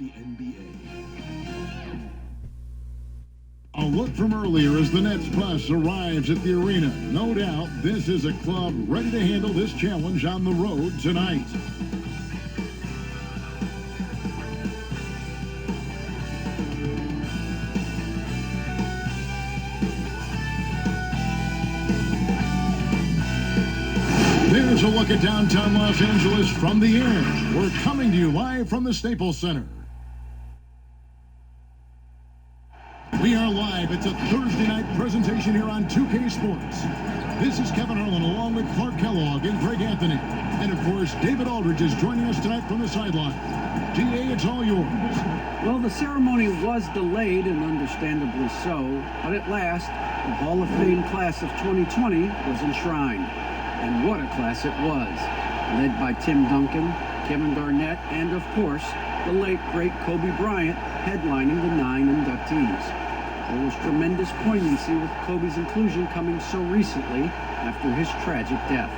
the NBA. A look from earlier as the Nets bus arrives at the arena. No doubt this is a club ready to handle this challenge on the road tonight. There's a look at downtown Los Angeles from the air. We're coming to you live from the Staples Center. We are live. It's a Thursday night presentation here on 2K Sports. This is Kevin Harlan along with Clark Kellogg and Greg Anthony. And, of course, David Aldridge is joining us tonight from the sideline. GA, it's all yours. Well, the ceremony was delayed, and understandably so. But at last, the Hall of Fame class of 2020 was enshrined. And what a class it was. Led by Tim Duncan, Kevin Garnett, and, of course, the late, great Kobe Bryant headlining the 9 inductees. There was tremendous poignancy with Kobe's inclusion coming so recently after his tragic death.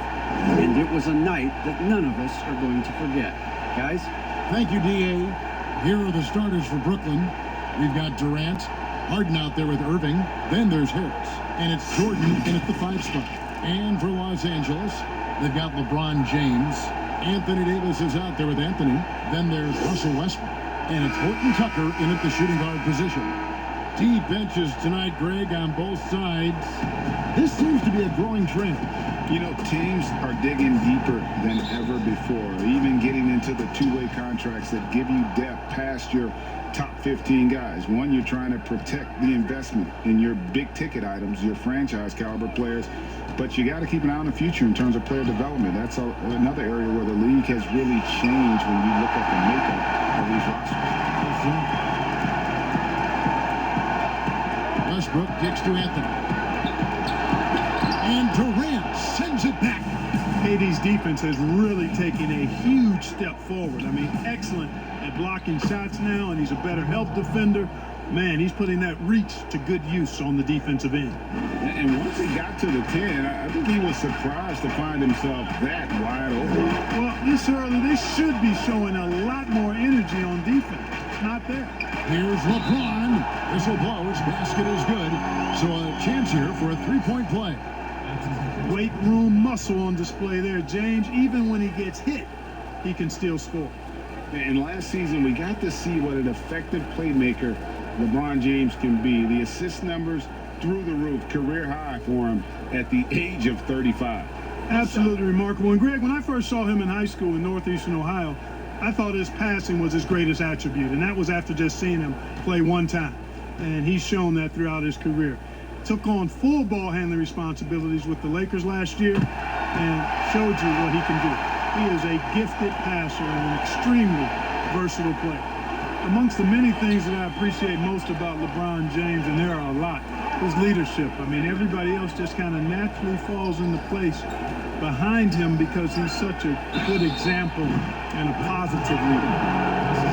And it was a night that none of us are going to forget. Guys? Thank you, D.A. Here are the starters for Brooklyn. We've got Durant, Harden out there with Irving. Then there's Harris. And it's Jordan in at the 5 spot. And for Los Angeles, they've got LeBron James. Anthony Davis is out there with Anthony. Then there's Russell Westbrook. And it's Horton Tucker in at the shooting guard position. Deep benches tonight, Greg, on both sides. This seems to be a growing trend. You know, teams are digging deeper than ever before, even getting into the two-way contracts that give you depth past your top 15 guys. One, you're trying to protect the investment in your big-ticket items, your franchise-caliber players, but you got to keep an eye on the future in terms of player development. That's another area where the league has really changed when you look at the makeup of these rosters. Westbrook kicks to Anthony. And Durant sends it back. KD's defense has really taken a huge step forward. I mean, excellent at blocking shots now, and he's a better help defender. Man, he's putting that reach to good use on the defensive end. And once he got to the 10, I think he was surprised to find himself that wide open. Well, this early, they should be showing a lot more energy on defense. It's not there. Here's LeBron. Whistle blows. Basket is good. So a chance here for a three-point play. Weight room muscle on display there, James. Even when he gets hit, he can still score. And last season, we got to see what an effective playmaker LeBron James can be. The assist numbers through the roof, career high for him at the age of 35. Absolutely remarkable. And Greg, when I first saw him in high school in northeastern Ohio, I thought his passing was his greatest attribute, and that was after just seeing him play one time. And he's shown that throughout his career. Took on full ball handling responsibilities with the Lakers last year and showed you what he can do. He is a gifted passer and an extremely versatile player. Amongst the many things that I appreciate most about LeBron James, and there are a lot, his leadership. I mean, everybody else just kind of naturally falls into place behind him because he's such a good example and a positive leader.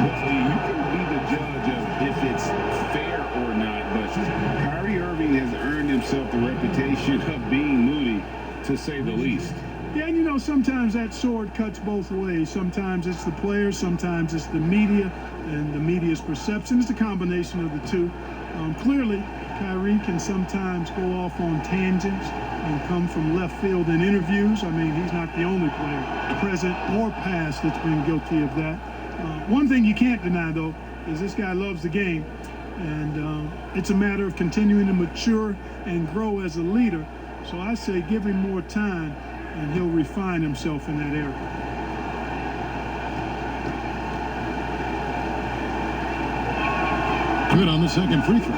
Well, you can be the judge of if it's fair or not, but Kyrie Irving has earned himself the reputation of being moody, to say the least. Yeah, and you know, sometimes that sword cuts both ways. Sometimes it's the players, sometimes it's the media, and the media's perception. It's a combination of the two. Clearly, Kyrie can sometimes go off on tangents and come from left field in interviews. I mean, he's not the only player, present or past, that's been guilty of that. One thing you can't deny, though, is this guy loves the game, and it's a matter of continuing to mature and grow as a leader. So I say give him more time, and he'll refine himself in that area. Good on the second free throw.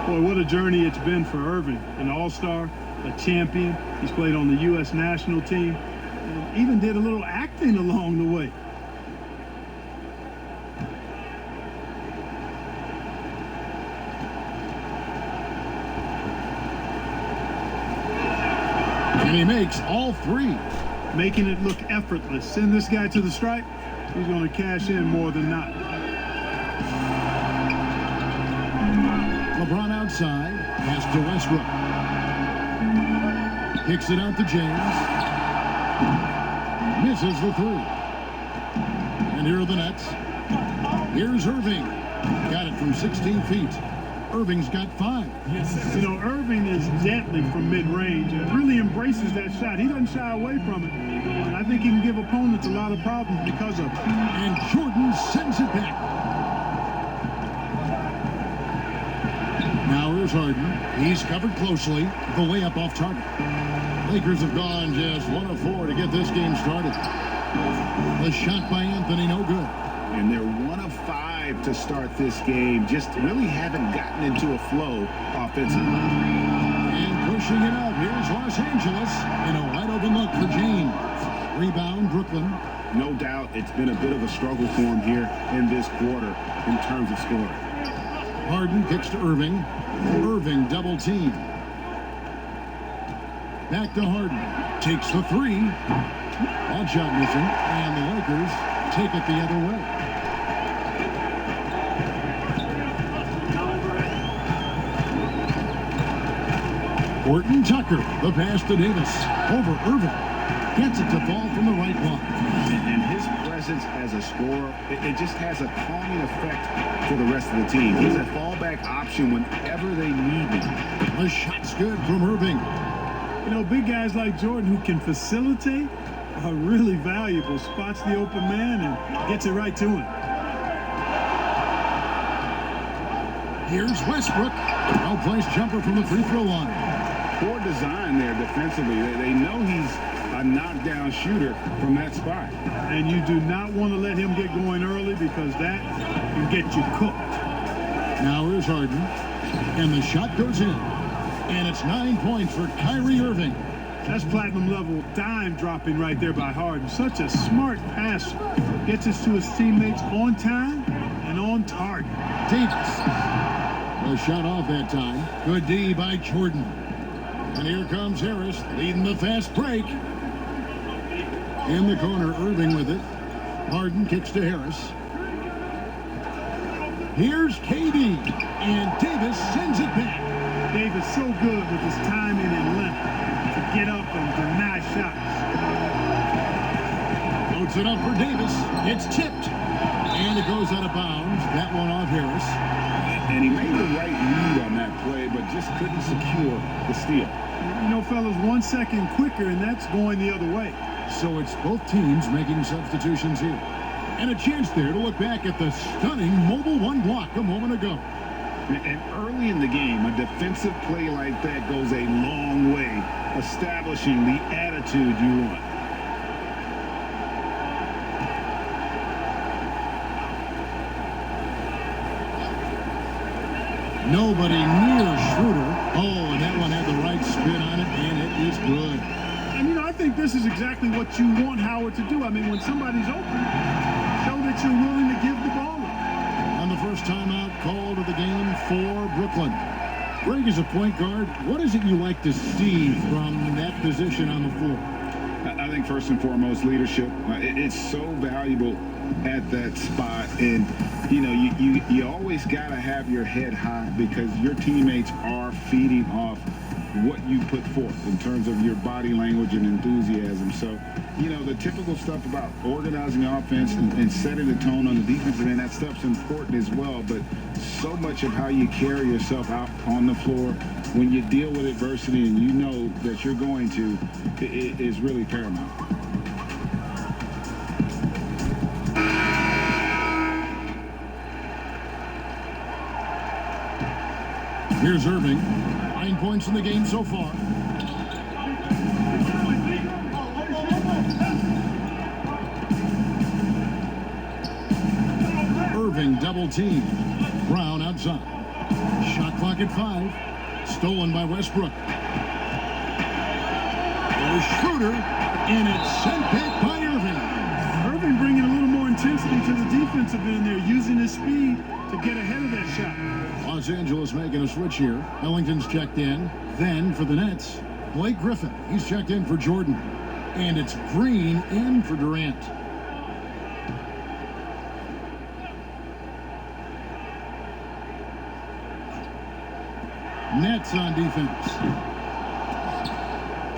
Boy, what a journey it's been for Irving. An all-star, a champion. He's played on the U.S. national team, and even did a little acting along the way. And he makes all three. Making it look effortless. Send this guy to the stripe, he's going to cash in more than not. LeBron outside, pass to Westbrook. Kicks it out to James. Misses the three. And here are the Nets. Here's Irving. Got it from 16 feet. Irving's got 5. You know, Irving is deadly from mid-range and really embraces that shot. He doesn't shy away from it. And I think he can give opponents a lot of problems because of it. And Jordan sends it back. Now here's Harden. He's covered closely. The layup off target. Lakers have gone just 1 of 4 to get this game started. The shot by Anthony, no good. And they're 1 of 5 to start this game. Just really haven't gotten into a flow offensively. And pushing it up, here's Los Angeles in a wide open look for James. Rebound, Brooklyn. No doubt it's been a bit of a struggle for him here in this quarter in terms of scoring. Harden kicks to Irving. Irving double team. Back to Harden. Takes the 3. That shot missing. And the Lakers take it the other way. Horton Tucker, the pass to Davis. Over Irving. Gets it to fall from the right block. And his presence as a scorer, it just has a calming effect for the rest of the team. He's a fallback option whenever they need him. The shot's good from Irving. You know, big guys like Jordan who can facilitate are really valuable. Spots the open man and gets it right to him. Here's Westbrook. Well-placed jumper from the free throw line. Poor design there defensively. They know he's a knockdown shooter from that spot. And you do not want to let him get going early because that can get you cooked. Now here's Harden. And the shot goes in. And it's 9 points for Kyrie Irving. That's platinum level dime dropping right there by Harden. Such a smart passer. Gets us to his teammates on time and on target. Davis. The shot off that time. Good D by Jordan. And here comes Harris leading the fast break. In the corner, Irving with it. Harden kicks to Harris. Here's KD. And Davis sends it back. Davis so good with his timing and length to get up and deny shots. Floats it up for Davis. It's tipped. And it goes out of bounds. That one off Harris. And he made the right read on that play, but just couldn't secure the steal. You know, fellas, 1 second quicker, and that's going the other way. So it's both teams making substitutions here. And a chance there to look back at the stunning mobile 1 block a moment ago. And early in the game, a defensive play like that goes a long way, establishing the attitude you want. Nobody near Schroeder. Oh, and that one had the right spin on it, and it is good. And, you know, I think this is exactly what you want Howard to do. I mean, when somebody's open, show that you're willing to give the ball up. On the first timeout call to the game for Brooklyn. Greg, as a point guard, what is it you like to see from that position on the floor? I think first and foremost, leadership. It's so valuable at that spot. And, you know, you always got to have your head high because your teammates are feeding off what you put forth in terms of your body language and enthusiasm. So, you know, the typical stuff about organizing the offense and setting the tone on the defensive end, that stuff's important as well. But so much of how you carry yourself out on the floor when you deal with adversity and you know that you're going to, it is really paramount. Here's Irving. 9 points in the game so far. Irving double team. Brown outside. Shot clock at 5. Stolen by Westbrook. There's Schroeder, and it's sent back by Irving. Irving bringing a little more intensity to the defensive end there, using his speed to get ahead of that shot. Los Angeles making a switch here. Ellington's checked in. Then for the Nets, Blake Griffin. He's checked in for Jordan. And it's Green in for Durant. Nets on defense.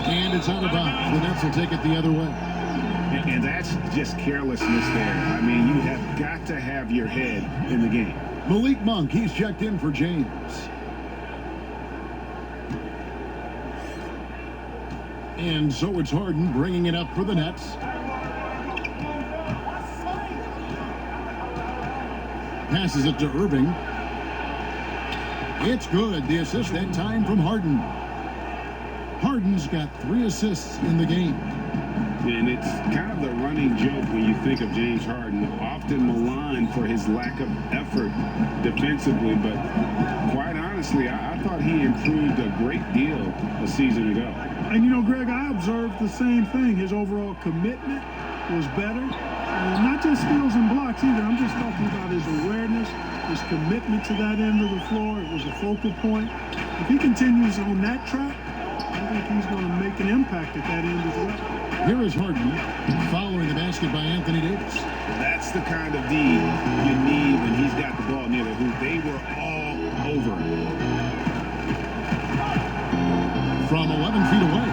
And it's out of bounds. The Nets will take it the other way. And that's just carelessness there. I mean, you have got to have your head in the game. Malik Monk, he's checked in for James. And so it's Harden bringing it up for the Nets. Passes it to Irving. It's good. The assist that time from Harden. Harden's got 3 assists in the game. And it's kind of the running joke when you think of James Harden, often maligned for his lack of effort defensively, but quite honestly, I thought he improved a great deal a season ago. And you know, Greg, I observed the same thing. His overall commitment was better. Not just steals and blocks either. I'm just talking about his awareness, his commitment to that end of the floor. It was a focal point. If he continues on that track, I think he's going to make an impact at that end as well. Here is Harden following the basket by Anthony Davis. That's the kind of D you need when he's got the ball near the hoop. They were all over. From 11 feet away,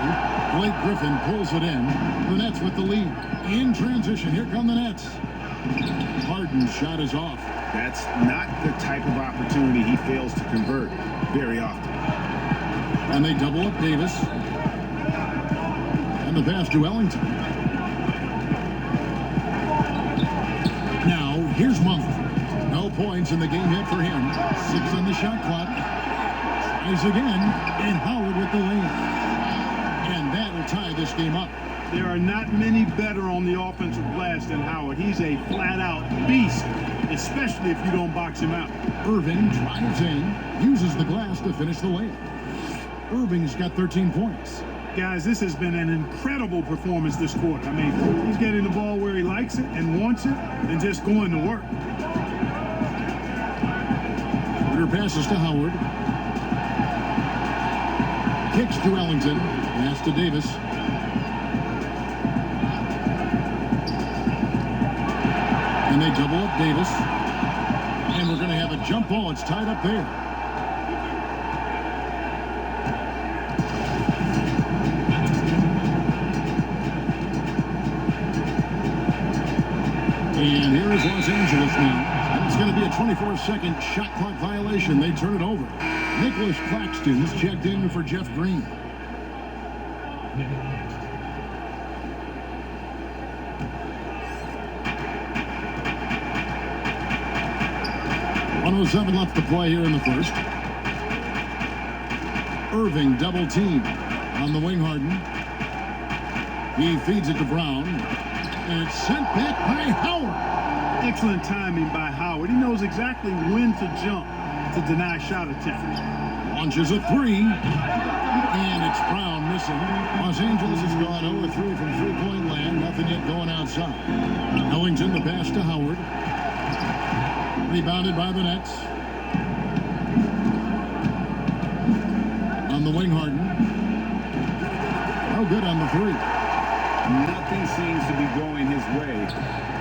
Blake Griffin pulls it in. The Nets with the lead. In transition, here come the Nets. Harden's shot is off. That's not the type of opportunity he fails to convert very often. And they double up Davis. And the pass to Ellington. Now, here's Monk. No points in the game hit for him. 6 on the shot clock. Tries again, and Howard with the lane. And that'll tie this game up. There are not many better on the offensive glass than Howard. He's a flat-out beast, especially if you don't box him out. Irving drives in, uses the glass to finish the layup. Irving's got 13 points. Guys, this has been an incredible performance this quarter. I mean, he's getting the ball where he likes it and wants it and just going to work. Porter passes to Howard. Kicks to Ellington. Pass to Davis. And they double up Davis. And we're going to have a jump ball. It's tied up there. And here is Los Angeles now. And it's going to be a 24-second shot clock violation. They turn it over. Nicholas Claxton's checked in for Jeff Green. .107 left to play here in the first. Irving double team on the wing. Harden. He feeds it to Brown. And it's sent back by Howard. Excellent timing by Howard. He knows exactly when to jump to deny shot attempts. Launches a 3. And it's Brown missing. Los Angeles has gone 0-3 from three-point land. Nothing yet going outside. Ellington, the pass to Howard. Rebounded by the Nets. On the wing, Harden. No good on the 3. Nothing seems to be going his way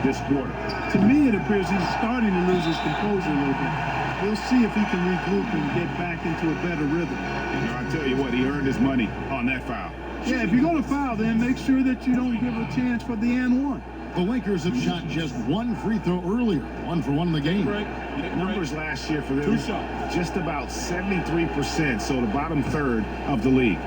this quarter. To me, it appears he's starting to lose his composure a little bit. We'll see if he can regroup and get back into a better rhythm. I tell you what, he earned his money on that foul. Yeah, if you're going to foul, then make sure that you don't give a chance for the and one. The Lakers have shot just 1 free throw earlier. 1 for 1 in the game. Numbers last year for them, just about 73%, so the bottom third of the league.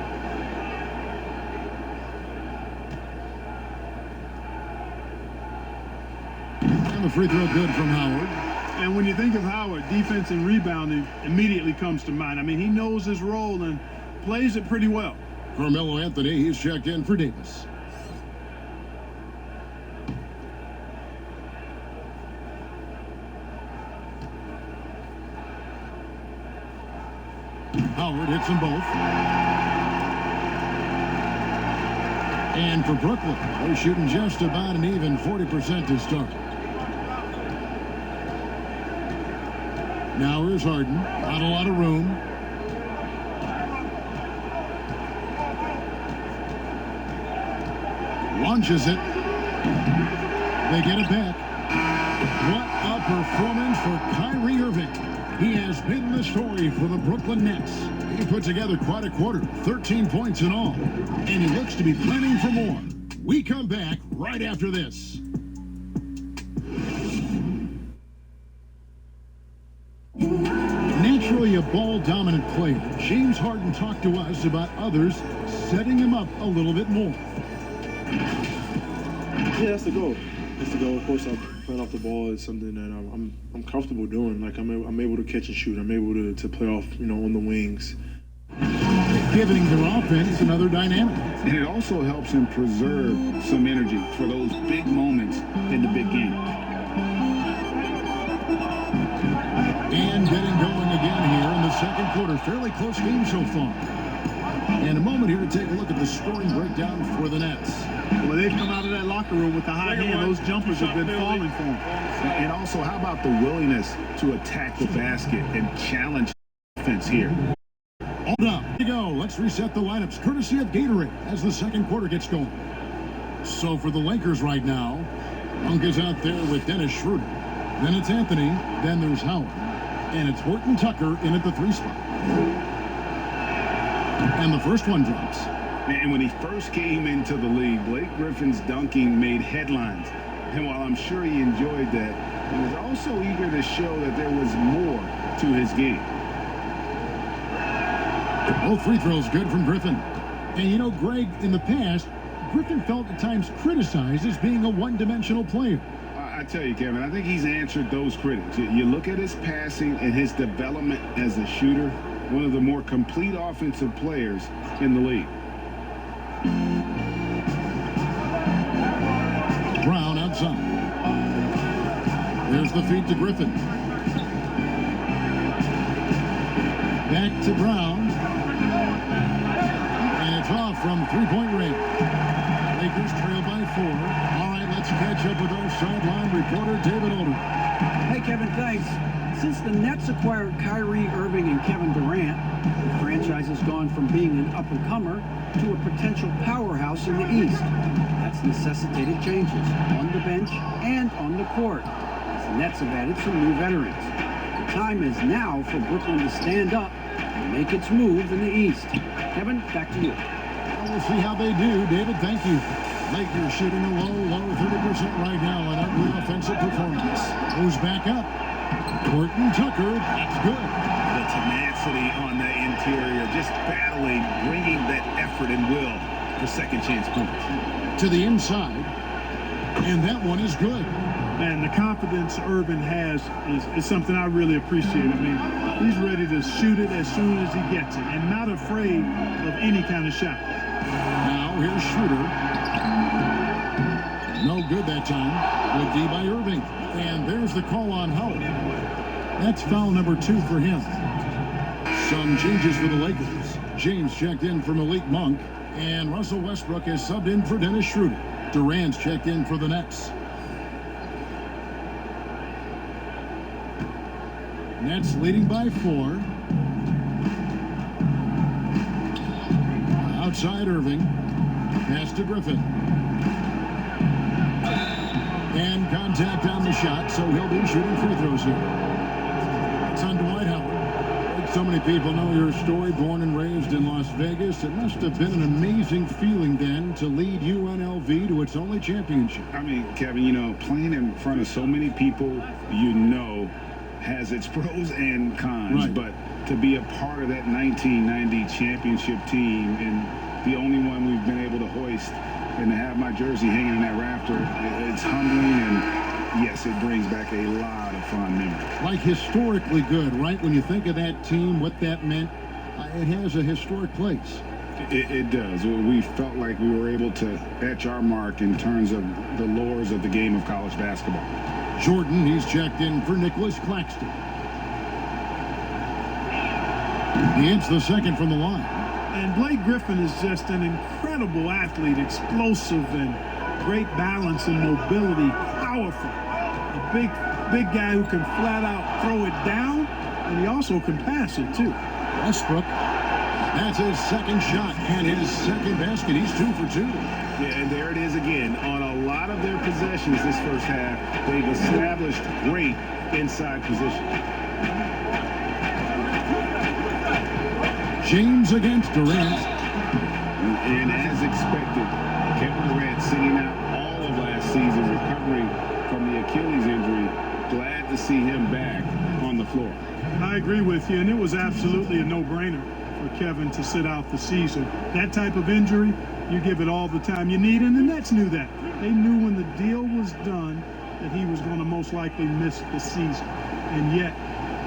And the free throw good from Howard. And when you think of Howard, defense and rebounding immediately comes to mind. I mean, he knows his role and plays it pretty well. Carmelo Anthony, he's checked in for Davis. Howard hits them both. And for Brooklyn, they're shooting just about an even 40% to start. Now here's Harden. Not a lot of room. Launches it. They get it back. What a performance for Kyrie Irving. He has been the story for the Brooklyn Nets. He put together quite a quarter, 13 points in all, and he looks to be planning for more. We come back right after this. Naturally a ball-dominant player, James Harden talked to us about others setting him up a little bit more. Yeah, that's the goal. That's the goal. Of course, playing off the ball is something that I'm comfortable doing. Like I'm able to catch and shoot. I'm able to play off, on the wings. Giving their offense another dynamic. And it also helps him preserve some energy for those big moments in the big game. And getting going again here in the second quarter. Fairly close game so far. And a moment here to take a look at the scoring breakdown for the Nets. Well, they've come out of that locker room with the high hand. Those jumpers have been falling for them. And also, how about the willingness to attack the basket and challenge defense here? Hold up. Here we go. Let's reset the lineups courtesy of Gatorade as the second quarter gets going. So for the Lakers right now, Monk is out there with Dennis Schroeder. Then it's Anthony. Then there's Howard. And it's Horton Tucker in at the 3 spot. And the first one drops. And when he first came into the league, Blake Griffin's dunking made headlines. And while I'm sure he enjoyed that, he was also eager to show that there was more to his game. Both free throws good from Griffin. And Greg, in the past, Griffin felt at times criticized as being a one-dimensional player. I tell you, Kevin, I think he's answered those critics. You look at his passing and his development as a shooter, one of the more complete offensive players in the league. Brown outside. There's the feed to Griffin. Back to Brown. And it's off from three-point range. Lakers trail by 4. All right, let's catch up with our sideline reporter, David Older. Hey, Kevin, thanks. Since the Nets acquired Kyrie Irving and Kevin Durant, the franchise has gone from being an up-and-comer to a potential powerhouse in the East. That's necessitated changes on the bench and on the court, as the Nets have added some new veterans. The time is now for Brooklyn to stand up and make its move in the East. Kevin, back to you. We'll see how they do. David, thank you. Lakers shooting a low 30% right now on ugly offensive performance. Goes back up. Horton Tucker, that's good. The tenacity on the interior, just battling, bringing that effort and will for second chance points. To the inside, and that one is good. And the confidence Irving has is something I really appreciate. I mean, he's ready to shoot it as soon as he gets it and not afraid of any kind of shot. Now here's Schroeder. No good that time. Good D by Irving. And there's the call on Howard. That's foul number 2 for him. Some changes for the Lakers. James checked in for Malik Monk. And Russell Westbrook has subbed in for Dennis Schroeder. Durant's checked in for the Nets. Nets leading by 4. Outside Irving. Pass to Griffin. And contact on the shot, so he'll be shooting free throws here. It's on Dwight Howard. Like so many people know your story, born and raised in Las Vegas. It must have been an amazing feeling then to lead UNLV to its only championship. I mean, Kevin, playing in front of so many people has its pros and cons, right. But to be a part of that 1990 championship team and the only one we've been able to hoist and to have my jersey hanging in that rafter, it's humbling, and yes, it brings back a lot of fond memories. Like historically good, right? When you think of that team, what that meant, it has a historic place. It does. We felt like we were able to etch our mark in terms of the lores of the game of college basketball. Jordan, he's checked in for Nicholas Claxton. He hits the second from the line. And Blake Griffin is just an incredible athlete, explosive and great balance and mobility, powerful. A big guy who can flat out throw it down, and he also can pass it too. Westbrook, that's his second shot and his second basket. He's 2 for 2. Yeah, and there it is again. On a lot of their possessions this first half, they've established great inside position. James against Durant. And as expected, Kevin Durant sitting out all of last season, recovering from the Achilles injury. Glad to see him back on the floor. I agree with you, and it was absolutely a no-brainer for Kevin to sit out the season. That type of injury, you give it all the time you need, and the Nets knew that. They knew when the deal was done that he was going to most likely miss the season, and yet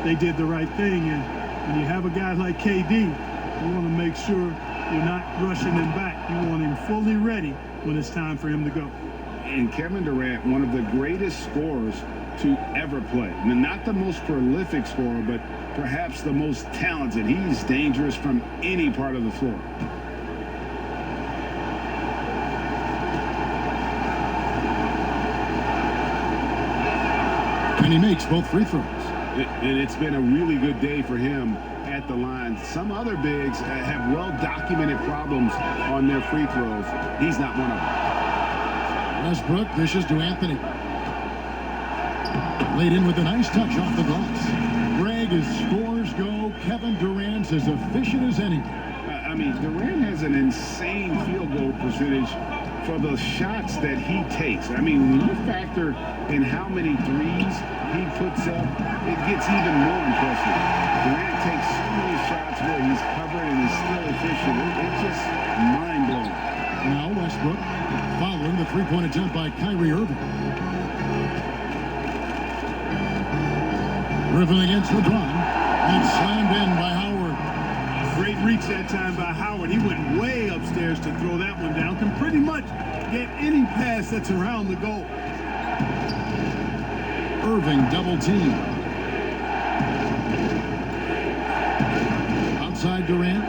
they did the right thing. And when you have a guy like KD, you want to make sure you're not rushing him back. You want him fully ready when it's time for him to go. And Kevin Durant, one of the greatest scorers to ever play. I mean, not the most prolific scorer, but perhaps the most talented. He's dangerous from any part of the floor. And he makes both free throws. And it's been a really good day for him at the line. Some other bigs have well-documented problems on their free throws. He's not one of them. Westbrook dishes to Anthony. Laid in with a nice touch off the glass. Greg, as scores go, Kevin Durant's as efficient as any. I mean, Durant has an insane field goal percentage for the shots that he takes. I mean, when you factor in how many threes he puts up, it gets even more impressive. Durant takes so many shots where he's covered and he's still efficient. It's just mind-blowing. Now Westbrook following the three-point attempt by Kyrie Irving. Griffin against LeBron, and slammed in by Howard. Great reach that time by Howard. He went way upstairs to throw that one down. Can pretty much get any pass that's around the goal. Irving double team. Outside Durant.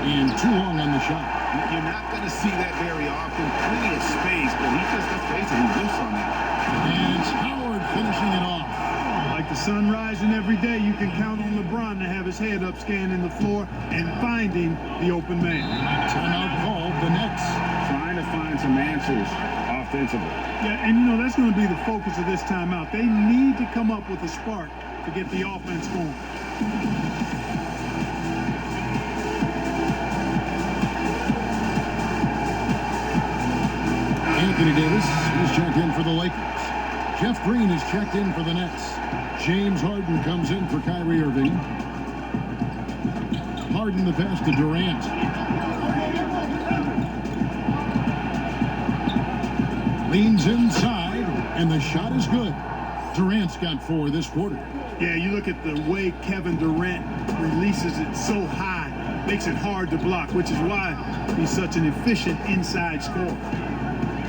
And too long on the shot. You're not going to see that very often. Plenty of space, but he just has space and he whiffs on that. And it's Howard finishing it off. Like the sun rising every day, you can count on LeBron to have his head up scanning the floor and finding the open man. Timeout called the Nets. Trying to find some answers offensively. Yeah, and you know, that's going to be the focus of this timeout. They need to come up with a spark to get the offense going. Anthony Davis is checked in for the Lakers. Jeff Green is checked in for the Nets. James Harden comes in for Kyrie Irving. Harden the pass to Durant. Leans inside, and the shot is good. Durant's got 4 this quarter. Yeah, you look at the way Kevin Durant releases it so high, makes it hard to block, which is why he's such an efficient inside scorer.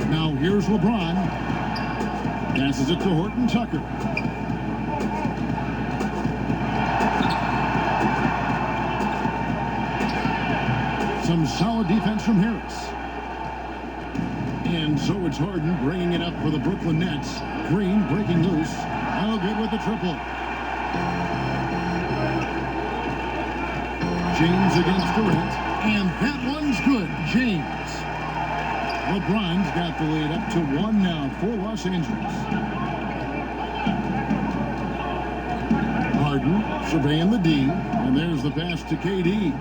Now here's LeBron. Passes it to Horton Tucker. Some solid defense from Harris. And so it's Harden bringing it up for the Brooklyn Nets. Green breaking loose. No good with the triple. James against Durant. And that one's good. James. LeBron's got the lead up to 1 now for Los Angeles. Harden surveying the D. And there's the pass to KD.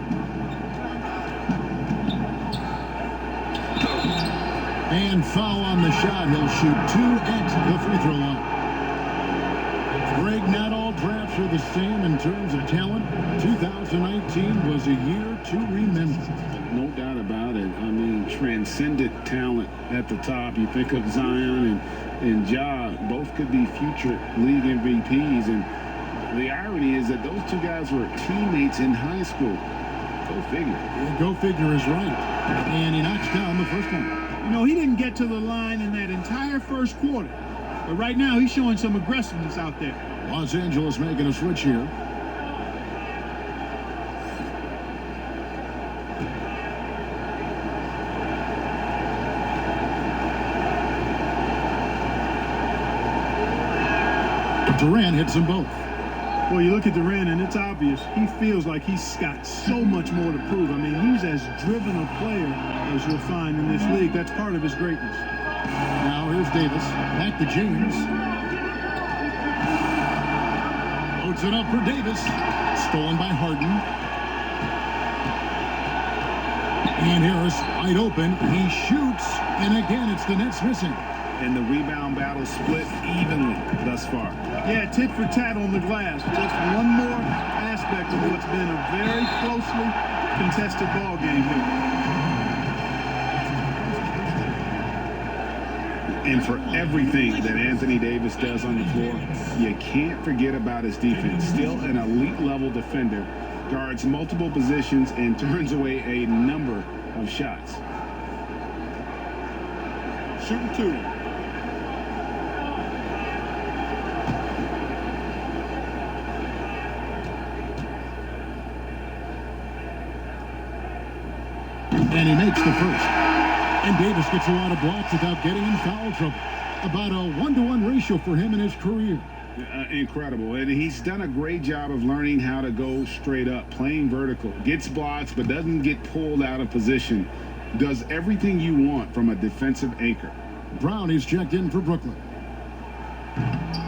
And foul on the shot. He'll shoot 2 at the free throw line. Greg, not all drafts are the same in terms of talent. 2019 was a year to remember. No doubt about it. I mean, transcendent talent at the top. You think of Zion and Ja, both could be future league MVPs. And the irony is that those two guys were teammates in high school. Go figure. Yeah, go figure is right. And he knocks down the first one. You know, he didn't get to the line in that entire first quarter. But right now, he's showing some aggressiveness out there. Los Angeles making a switch here. Durant hits them both. Well, you look at Durant, and it's obvious. He feels like he's got so much more to prove. I mean, he's as driven a player as you'll find in this league. That's part of his greatness. Now here's Davis. Back to James. Loads it up for Davis. Stolen by Harden. And Harris wide open. He shoots. And again, it's the Nets missing. And the rebound battle split evenly thus far. Yeah, tit for tat on the glass. Just one more aspect of what's been a very closely contested ball game here. And for everything that Anthony Davis does on the floor, you can't forget about his defense. Still an elite level defender, guards multiple positions and turns away a number of shots. Shooting two. And he makes the first. And Davis gets a lot of blocks without getting in foul trouble. About a 1-to-1 ratio for him in his career. Incredible. And he's done a great job of learning how to go straight up, playing vertical. Gets blocks, but doesn't get pulled out of position. Does everything you want from a defensive anchor. Brown is checked in for Brooklyn.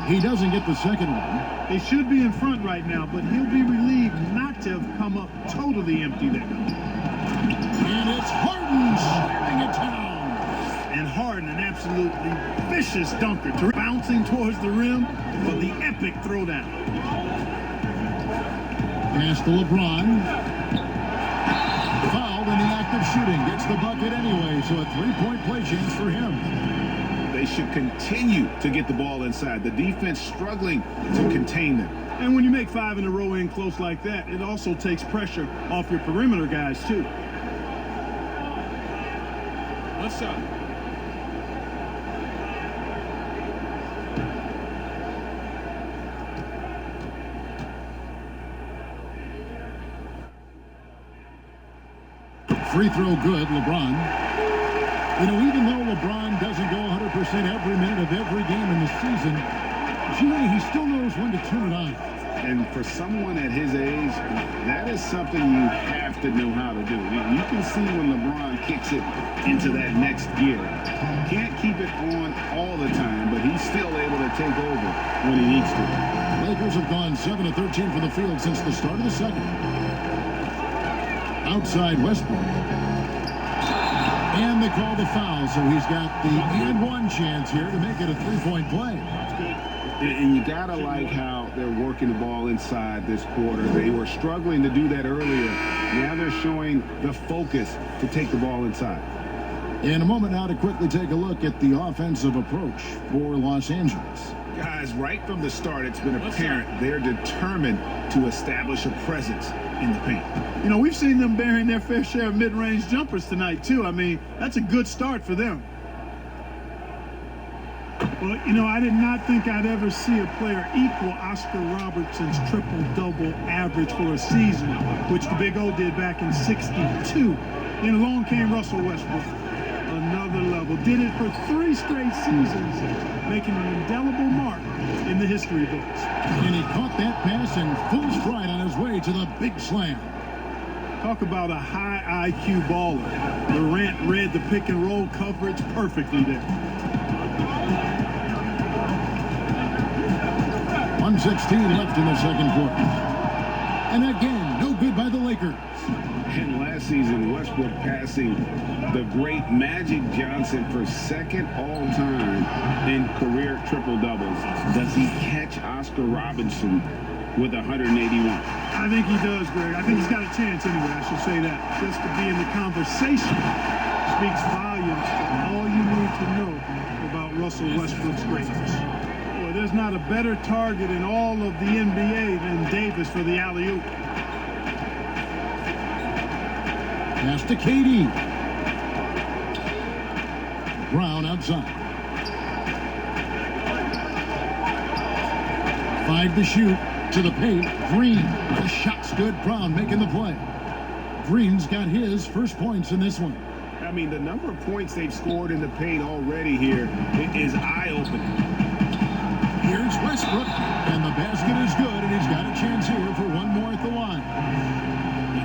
He doesn't get the second one. They should be in front right now, but he'll be relieved not to have come up totally empty there. And it's Harden slamming it down. And Harden, an absolutely vicious dunker, bouncing towards the rim for the epic throwdown. Pass to LeBron. Fouled in the act of shooting. Gets the bucket anyway, so a three-point play chance for him. They should continue to get the ball inside. The defense struggling to contain them. And when you make 5 in a row in close like that, it also takes pressure off your perimeter guys, too. What's up? Free throw good, LeBron. You know, even though LeBron doesn't go 100% every minute of every game in the season, Jimmy, he still knows when to turn it on. And for someone at his age, that is something you have to know how to do. You can see when LeBron kicks it into that next gear. Can't keep it on all the time, but he's still able to take over when he needs to. Lakers have gone 7 of 13 from the field since the start of the second. Outside Westbrook. And they call the foul, so he's got the and one chance here to make it a three-point play. And you gotta like how they're working the ball inside this quarter. They were struggling to do that earlier. Now they're showing the focus to take the ball inside. In a moment now to quickly take a look at the offensive approach for Los Angeles. Guys, right from the start, it's been apparent they're determined to establish a presence in the paint. You know, we've seen them bearing their fair share of mid-range jumpers tonight, too. I mean, that's a good start for them. Well, you know, I did not think I'd ever see a player equal Oscar Robertson's triple-double average for a season, which the Big O did back in '62. Then along came Russell Westbrook. Another level. Did it for 3 straight seasons, making an indelible mark in the history books. And he caught that pass in full stride on his way to the big slam. Talk about a high IQ baller. Durant read the pick and roll coverage perfectly there. 1:16 left in the second quarter. And again, no good by the Lakers. And last season, Westbrook passing the great Magic Johnson for second all-time in career triple-doubles. Does he catch Oscar Robertson with 181? I think he does, Greg. I think he's got a chance anyway, I should say that. Just to be in the conversation speaks volumes to all you need to know about Russell Westbrook's greatness. Boy, there's not a better target in all of the NBA than Davis for the alley-oop. Pass to KD. Brown outside. 5 to shoot. To the paint. Green. The shot's good. Brown making the play. Green's got his first points in this one. I mean, the number of points they've scored in the paint already here is eye-opening. Here's Westbrook. And the basket is good, and he's got a chance here for one more at the line.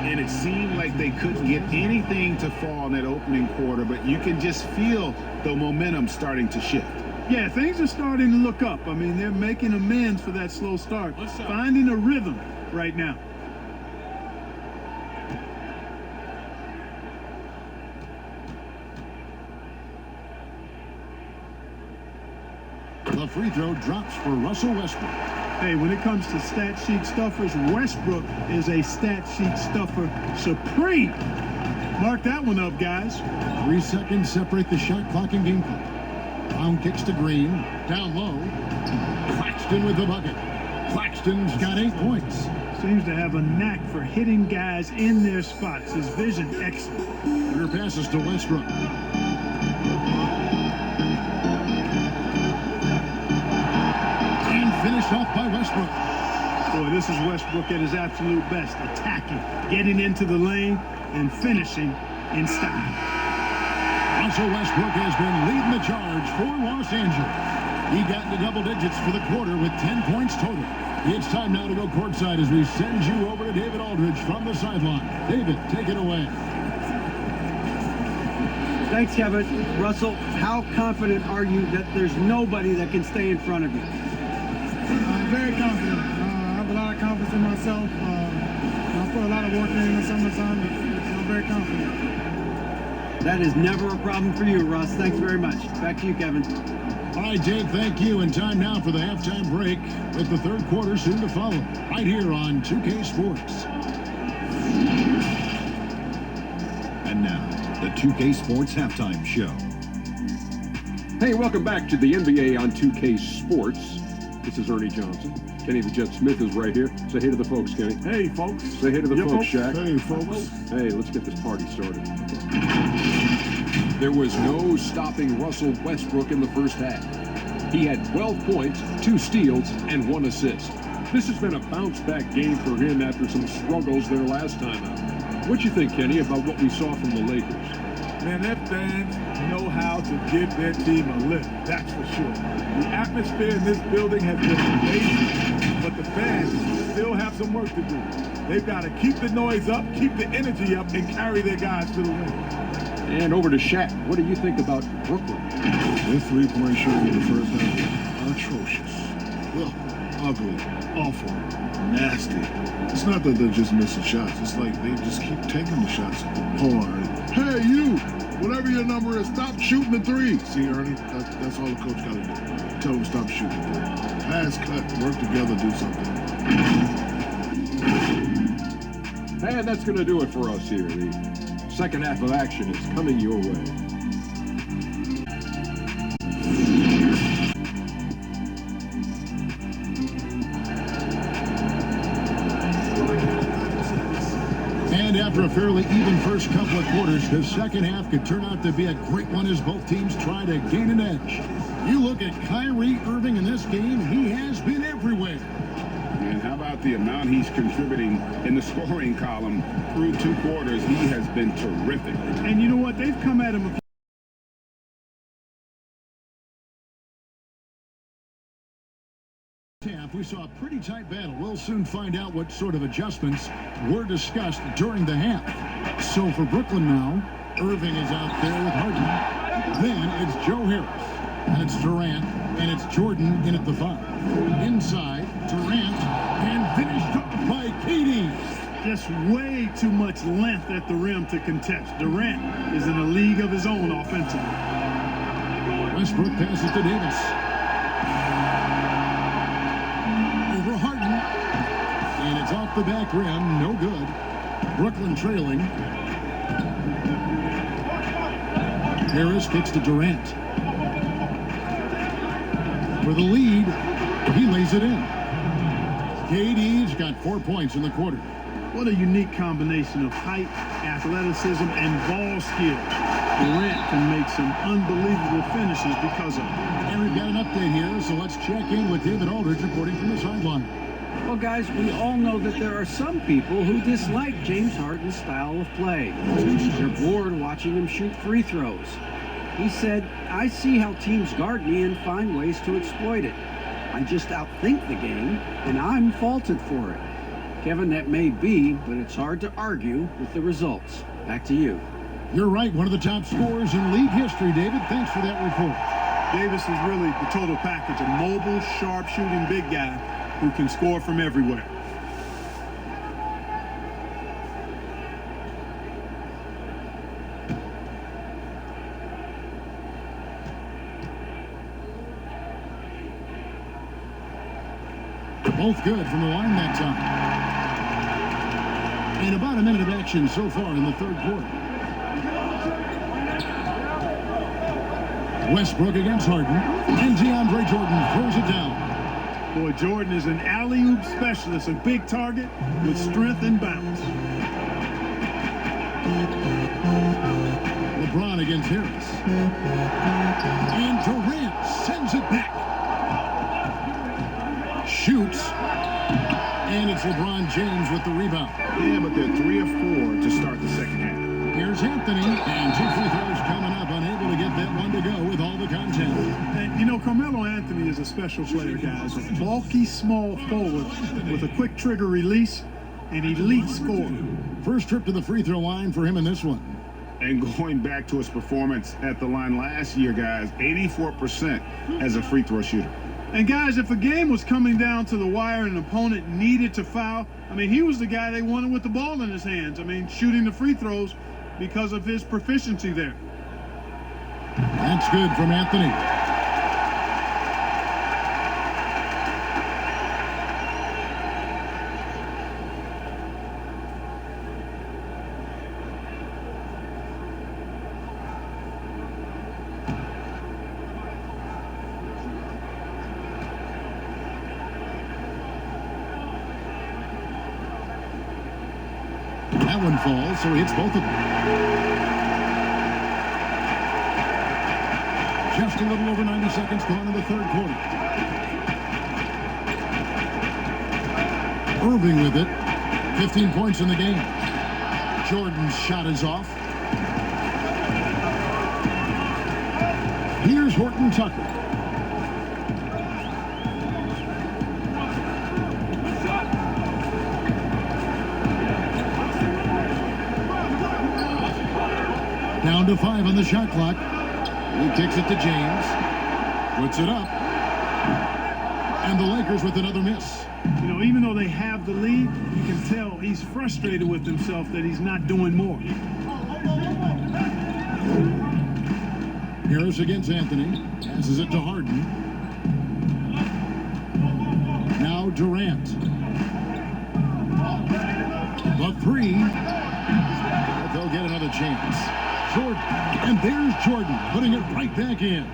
And it seemed like they couldn't get anything to fall in that opening quarter, but you can just feel the momentum starting to shift. Yeah, things are starting to look up. I mean, they're making amends for that slow start. Finding a rhythm right now. free throw drops for Russell Westbrook. Hey, when it comes to stat sheet stuffers, Westbrook is a stat sheet stuffer supreme. Mark that one up, guys. 3 seconds separate the shot clock and game clock. Brown kicks to Green. Down low. Claxton with the bucket. Claxton's got 8 points. Seems to have a knack for hitting guys in their spots. His vision excellent. Clear passes to Westbrook. And finished off by Westbrook. Boy, this is Westbrook at his absolute best. Attacking, getting into the lane, and finishing in style. Russell Westbrook has been leading the charge for Los Angeles. He got into double digits for the quarter with 10 points total. It's time now to go courtside as we send you over to David Aldridge from the sideline. David, take it away. Thanks, Kevin. Russell, how confident are you that there's nobody that can stay in front of you? Very confident. I have a lot of confidence in myself. I put a lot of work in the summertime, but I'm very confident. That is never a problem for you, Russ. Thanks very much. Back to you, Kevin. All right, Dave, thank you. And time now for the halftime break with the third quarter soon to follow. Right here on 2K Sports. And now, the 2K Sports Halftime Show. Hey, welcome back to the NBA on 2K Sports. This is Ernie Johnson. Kenny the Jet Smith is right here. Say hey to the folks, Kenny. Hey, folks. Say hey to the folks, Shaq. Hey, folks. Hey, let's get this party started. There was no stopping Russell Westbrook in the first half. He had 12 points, 2 steals, and 1 assist. This has been a bounce-back game for him after some struggles their last time out. What you think, Kenny, about what we saw from the Lakers? Man, their fans know how to give their team a lift, that's for sure. The atmosphere in this building has been amazing, but the fans still have some work to do. They've got to keep the noise up, keep the energy up, and carry their guys to the win. And over to Shaq. What do you think about Brooklyn? Their three-point shooting in the first half was atrocious. Ugh, ugly, awful, nasty. It's not that they're just missing shots. It's like they just keep taking the shots hard. Hey, you! Whatever your number is, stop shooting the three. See, Ernie, that's all the coach got to do. Tell them stop shooting the three. Pass, cut, work together, do something. And that's going to do it for us here. The second half of action is coming your way. And after a fairly even first couple of quarters, the second half could turn out to be a great one as both teams try to gain an edge. You look at Kyrie Irving in this game, he has been everywhere. And how about the amount he's contributing in the scoring column through 2 quarters? He has been terrific. And you know what? They've come at him a We saw a pretty tight battle. We'll soon find out what sort of adjustments were discussed during the half. So for Brooklyn now, Irving is out there with Harden. Then it's Joe Harris, and it's Durant, and it's Jordan in at the 5. Inside, Durant, and finished off by KD. just way too much length at the rim to contest. Durant is in a league of his own offensively. Westbrook passes to Davis. Over Harden. And it's off the back rim. No good. Brooklyn trailing. Harris kicks to Durant. For the lead, he lays it in. KD's got 4 points in the quarter. What a unique combination of height, athleticism, and ball skill. Durant can make some unbelievable finishes because of it. And we've got an update here, so let's check in with David Aldridge reporting from the sideline. Well, guys, we all know that there are some people who dislike James Harden's style of play. They're bored watching him shoot free throws. He said, "I see how teams guard me and find ways to exploit it. I just outthink the game, and I'm faulted for it." Kevin, that may be, but it's hard to argue with the results. Back to you. You're right, one of the top scorers in league history, David. Thanks for that report. Davis is really the total package, a mobile, sharp-shooting big guy who can score from everywhere. Both good from the line that time. And about a minute of action so far in the third quarter. Westbrook against Harden. And DeAndre Jordan throws it down. Boy, Jordan is an alley-oop specialist, a big target with strength and bounce. LeBron against Harris. And Durant sends it back. Shoots. And it's LeBron James with the rebound. Yeah, but they're 3 of 4 to start the second half. Here's Anthony, and 2 free throws coming up, unable to get that one to go with all the content. And, you know, Carmelo Anthony is a special player, guys. A bulky, small forward with a quick trigger release, an elite scorer. First trip to the free throw line for him in this one. And going back to his performance at the line last year, guys, 84% as a free throw shooter. And, guys, if a game was coming down to the wire and an opponent needed to foul, I mean, he was the guy they wanted with the ball in his hands. I mean, shooting the free throws because of his proficiency there. That's good from Anthony. That one falls, so he hits both of them. Just a little over 90 seconds gone in the third quarter. Irving with it. 15 points in the game. Jordan's shot is off. Here's Horton Tucker. Down to 5 on the shot clock. He kicks it to James. Puts it up. And the Lakers with another miss. You know, even though they have the lead, you can tell he's frustrated with himself that he's not doing more. Harris against Anthony. Passes it to Harden. Now Durant. The 3. They'll get another chance. Jordan, and there's Jordan putting it right back in.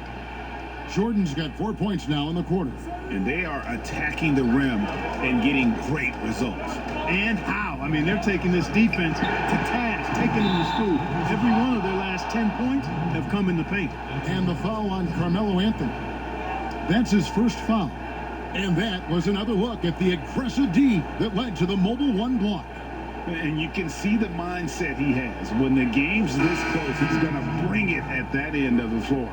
Jordan's got 4 points now in the quarter. And they are attacking the rim and getting great results. And how? I mean, they're taking this defense to task, taking them to school. Every one of their last 10 points have come in the paint. And the foul on Carmelo Anthony. That's his first foul. And that was another look at the aggressive D that led to the mobile 1 block. And you can see the mindset he has. When the game's this close, he's going to bring it at that end of the floor.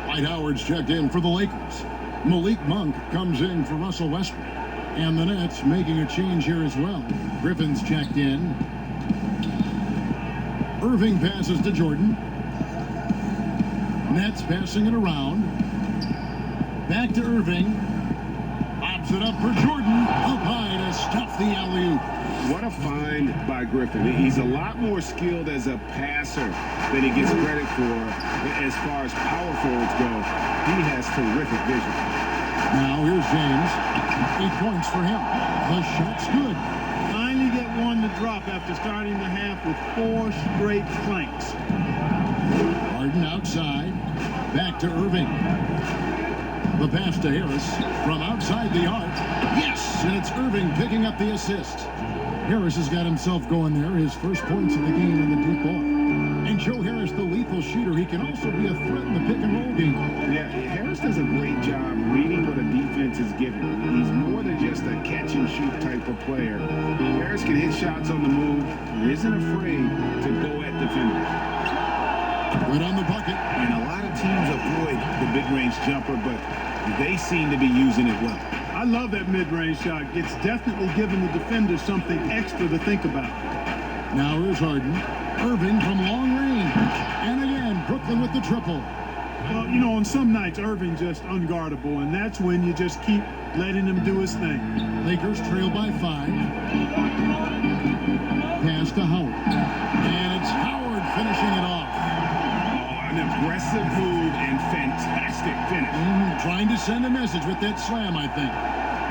Dwight Howard's checked in for the Lakers. Malik Monk comes in for Russell Westbrook. And the Nets making a change here as well. Griffin's checked in. Irving passes to Jordan. Nets passing it around. Back to Irving. Pops it up for Jordan. Up high to stuff the alley-oop. What a find by Griffin. He's a lot more skilled as a passer than he gets credit for as far as power forwards go. He has terrific vision. Now here's James. 8 points for him. The shot's good. Finally get one to drop after starting the half with 4 straight flanks. Harden outside. Back to Irving. The pass to Harris from outside the arc. Yes, and it's Irving picking up the assist. Harris has got himself going there, his first points of the game in the deep ball. And Joe Harris, the lethal shooter, he can also be a threat in the pick-and-roll game. Yeah, Harris does a great job reading what a defense is giving. He's more than just a catch-and-shoot type of player. Harris can hit shots on the move and isn't afraid to go at defenders. Good on the bucket. And a lot of teams avoid the mid-range jumper, but they seem to be using it well. I love that mid-range shot. It's definitely giving the defender something extra to think about. Now here's Harden. Irving from long range. And again, Brooklyn with the triple. Well, you know, on some nights, Irving just unguardable, and that's when you just keep letting him do his thing. Lakers trail by 5. Pass to Howard. And it's Howard finishing it off. Oh, an aggressive move and fantastic stick finish. Trying to send a message with that slam, I think.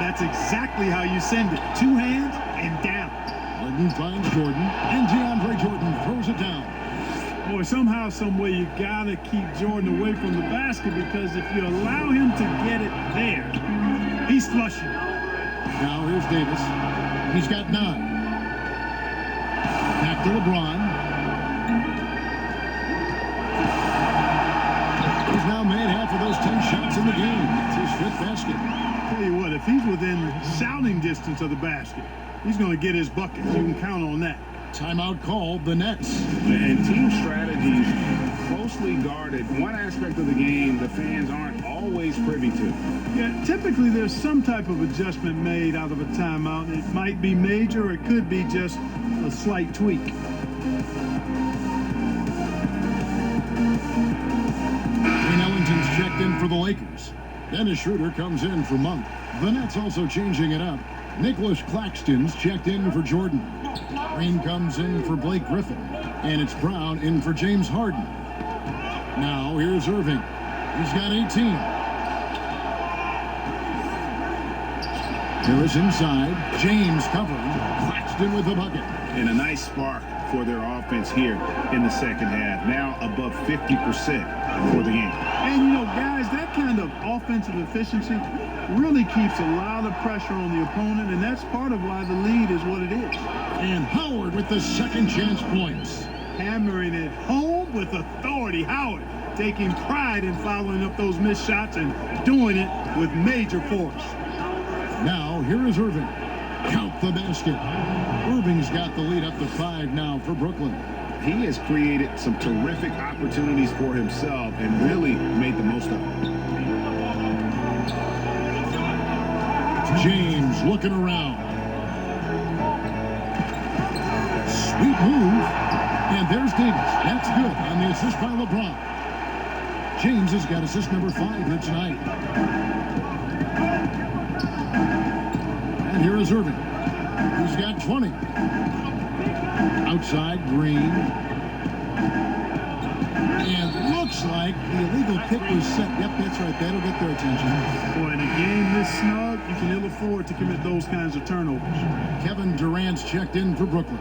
That's exactly how you send it. Two hands and down. Harden finds Jordan, and DeAndre Jordan throws it down. Boy, somehow, some way, you gotta keep Jordan away from the basket, because if you allow him to get it there, he's flushing. Now here's Davis. He's got 9. Back to LeBron. He's now made half of those 10 shots in the game. It's his 5th basket. Tell you what, if he's within shouting distance of the basket, he's going to get his buckets. You can count on that. Timeout called, the Nets. And team strategies closely guarded. One aspect of the game the fans aren't always privy to. Yeah, typically there's some type of adjustment made out of a timeout. It might be major, or it could be just a slight tweak. Wayne Ellington's checked in for the Lakers. Dennis Schroeder comes in for Monk. The Nets also changing it up. Nicholas Claxton's checked in for Jordan. Green comes in for Blake Griffin. And it's Brown in for James Harden. Now here's Irving. He's got 18. Harris inside. James covering. Claxton with the bucket. And a nice spark for their offense here in the second half. Now above 50% for the game. And, you know, guys, that kind of offensive efficiency really keeps a lot of pressure on the opponent, and that's part of why the lead is what it is. And Howard with the second chance points. Hammering it home with authority. Howard taking pride in following up those missed shots and doing it with major force. Now, here is Irving. Count the basket. Irving's got the lead up to 5 now for Brooklyn. He has created some terrific opportunities for himself and really made the most of it. James looking around. Sweet move. And there's Davis. That's good on the assist by LeBron. James has got assist number 5 here tonight. And here is Irving. He's got 20. Outside, Green. And looks like the illegal pick was set. Yep, that's right. That'll get their attention. Boy, in a game this snug, you can ill afford to commit those kinds of turnovers. Kevin Durant's checked in for Brooklyn.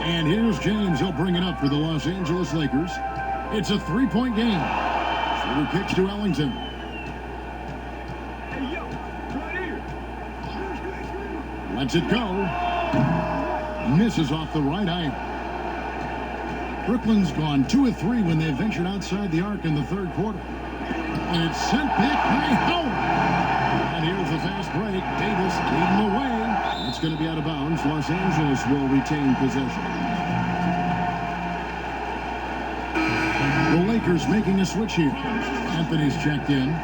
And here's James. He'll bring it up for the Los Angeles Lakers. It's a 3-point game. Shooter kicks to Ellington. Lets it go. Misses off the right iron. Brooklyn's gone 2 of 3 when they ventured outside the arc in the 3rd quarter. And it's sent back by Howard. And here's the fast break. Davis leading the way. It's going to be out of bounds. Los Angeles will retain possession. The Lakers making a switch here. Anthony's checked in.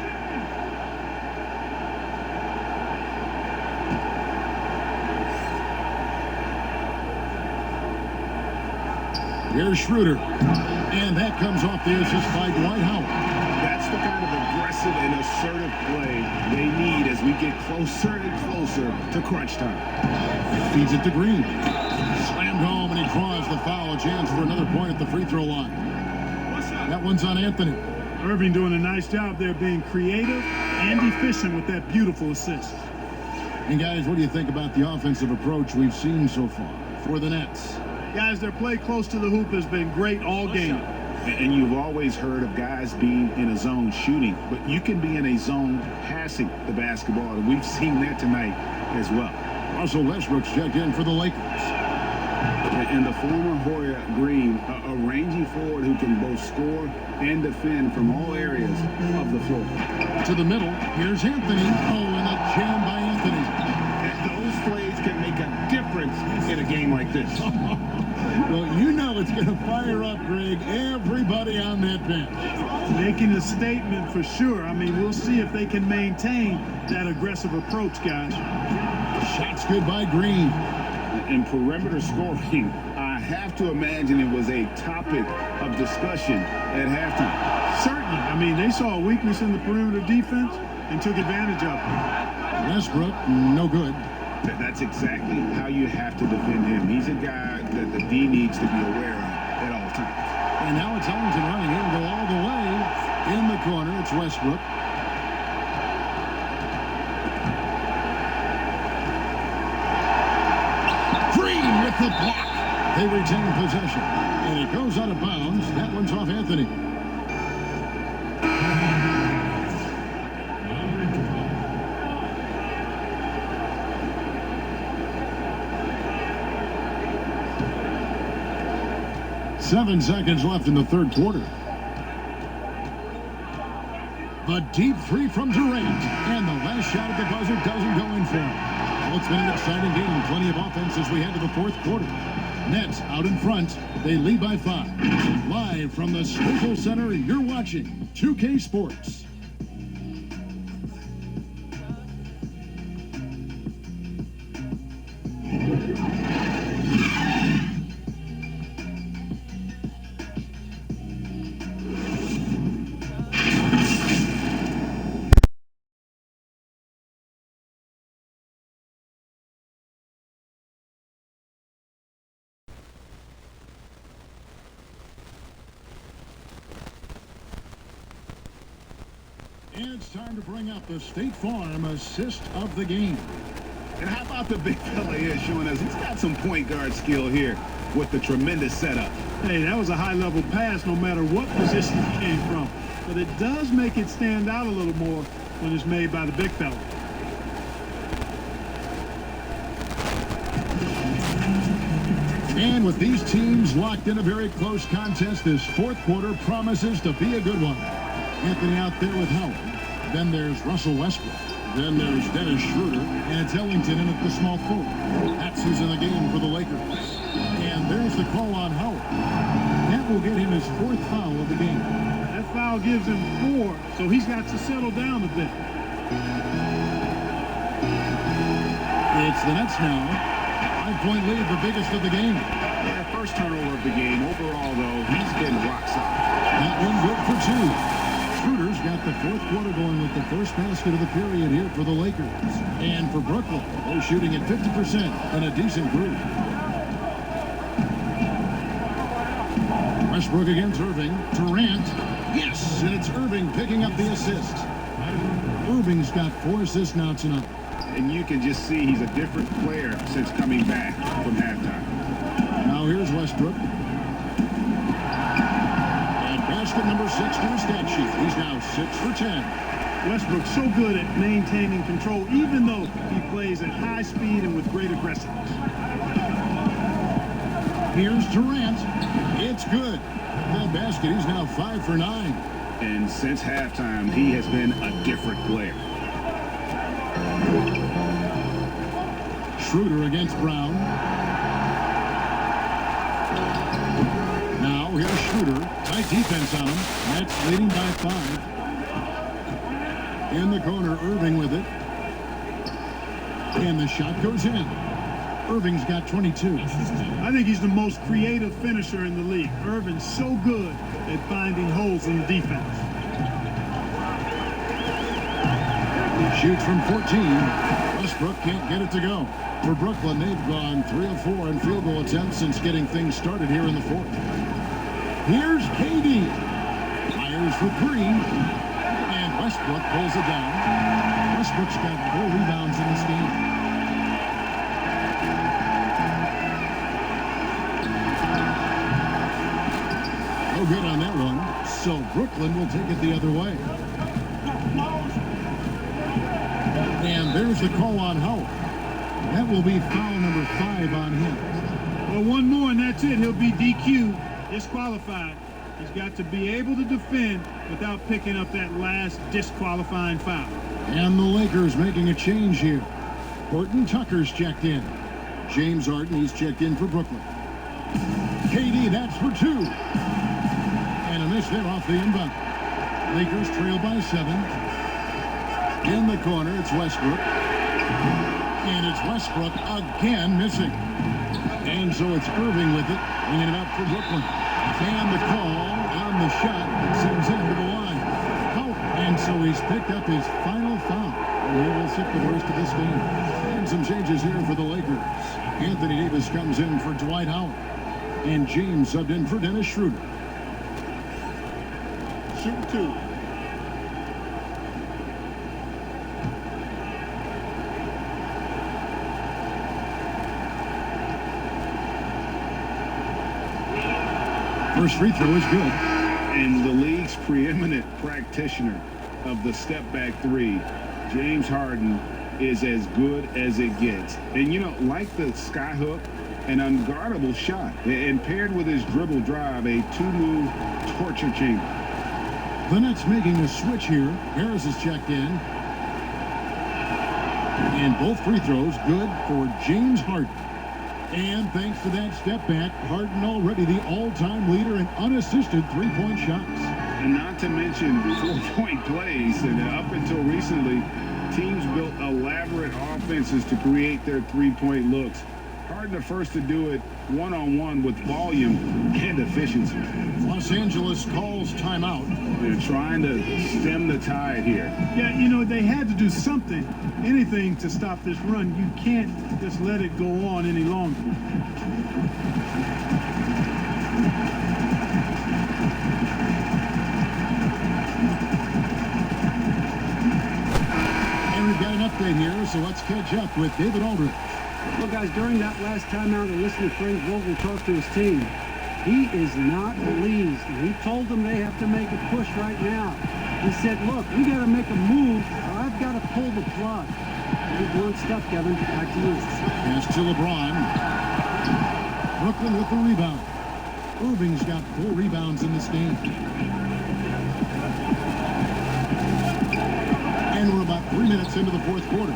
Here's Schroeder. And that comes off the assist by Dwight Howard. That's the kind of aggressive and assertive play they need as we get closer and closer to crunch time. Feeds it to Green. Slammed home, and he draws the foul. A chance for another point at the free throw line. That one's on Anthony. Irving doing a nice job there, being creative and efficient with that beautiful assist. And guys, what do you think about the offensive approach we've seen so far for the Nets? Guys, their play close to the hoop has been great all game. And you've always heard of guys being in a zone shooting, but you can be in a zone passing the basketball, and we've seen that tonight as well. Russell Westbrook's checked in for the Lakers. And the former Hoya Green, a rangy forward who can both score and defend from all areas of the floor. To the middle, here's Anthony. Oh, and a jam by Anthony. And those plays can make a difference in a game like this. Well, you know it's going to fire up, Greg, everybody on that bench. Making a statement for sure. I mean, we'll see if they can maintain that aggressive approach, guys. Shots good by Green. In perimeter scoring, I have to imagine it was a topic of discussion at halftime. Certainly. I mean, they saw a weakness in the perimeter defense and took advantage of it. Westbrook, no good. That's exactly how you have to defend him. He's a guy that the D needs to be aware of at all times. And now it's Ellington running. He'll go all the way. In the corner, it's Westbrook. Green with the block. They retain possession. And it goes out of bounds. That one's off Anthony. Seven seconds left in the third quarter. The deep three from Durant. And the last shot at the buzzer doesn't go in for him. Well, it's been an exciting game. Plenty of offense as we head to the fourth quarter. Nets out in front. They lead by 5. Live from the Staples Center, you're watching 2K Sports. And it's time to bring up the State Farm assist of the game. And how about the big fella here showing us he's got some point guard skill here with the tremendous setup. Hey, that was a high-level pass no matter what position it came from. But it does make it stand out a little more when it's made by the big fella. And with these teams locked in a very close contest, this fourth quarter promises to be a good one. Anthony out there with Howard. Then there's Russell Westbrook. Then there's Dennis Schroeder. And it's Ellington in at the small forward. That's who's in the game for the Lakers. And there's the call on Howard. That will get him his 4th foul of the game. That foul gives him 4, so he's got to settle down a bit. It's the Nets now. 5-point lead, the biggest of the game. Yeah, first turnover of the game. Overall, though, he's been rock solid. That one good for 2. Schroeder's got the fourth quarter going with the first basket of the period here for the Lakers. And for Brooklyn, they're shooting at 50% in a decent group. Westbrook against Irving. Durant. Yes, and it's Irving picking up the assist. Irving's got 4 assists now tonight. And you can just see he's a different player since coming back from halftime. Now here's Westbrook. Basket number 6 to the stat sheet. He's now 6 for 10. Westbrook's so good at maintaining control, even though he plays at high speed and with great aggressiveness. Here's Durant. It's good. That basket, he's now 5 for 9. And since halftime, he has been a different player. Schroeder against Brown. Now here's Schroeder. Tight defense on him. Nets leading by 5. In the corner, Irving with it. And the shot goes in. Irving's got 22. I think he's the most creative finisher in the league. Irving's so good at finding holes in the defense. Shoots from 14. Westbrook can't get it to go. For Brooklyn, they've gone 3 of 4 in field goal attempts since getting things started here in the fourth. Here's KD. Fires for 3. And Westbrook pulls it down. Westbrook's got 4 rebounds in this game. No good on that one. So Brooklyn will take it the other way. And there's the call on Howard. That will be foul number 5 on him. Well, one more and that's it. He'll be DQ'd, disqualified. He's got to be able to defend without picking up that last disqualifying foul. And the Lakers making a change here. Horton Tucker's checked in. James Harden, he's checked in for Brooklyn. KD, that's for 2. And a miss there off the inbound. Lakers trail by 7. In the corner, it's Westbrook. And it's Westbrook again missing. And so it's Irving with it, bringing it up for Brooklyn. And the call on the shot that sends him to the line. Oh, and so he's picked up his final foul. And he will sit for the rest of this game. And some changes here for the Lakers. Anthony Davis comes in for Dwight Howard. And James subbed in for Dennis Schroeder. shooting 2. First free throw is good. And the league's preeminent practitioner of the step-back 3, James Harden, is as good as it gets. And, you know, like the skyhook, an unguardable shot. And paired with his dribble drive, a 2-move torture chamber. The Nets making a switch here. Harris is checked in. And both free throws good for James Harden. And thanks to that step back, Harden already the all-time leader in unassisted three-point shots. And not to mention 4-point plays. And up until recently, teams built elaborate offenses to create their three-point looks. Harden the first to do it one-on-one with volume and efficiency. Los Angeles calls timeout. They're trying to stem the tide here. Yeah, you know, they had to do something, anything to stop this run. You can't just let it go on any longer. And we've got an update here, so let's catch up with David Aldridge. Well, guys, during that last timeout, I listened to Frank Vogel talk to his team. He is not pleased. He told them they have to make a push right now. He said, look, we got to make a move, or I've got to pull the plug. Big one stuff, Kevin. Back to you. Pass to LeBron. Brooklyn with the rebound. Irving's got 4 rebounds in this game. And we're about 3 minutes into the fourth quarter.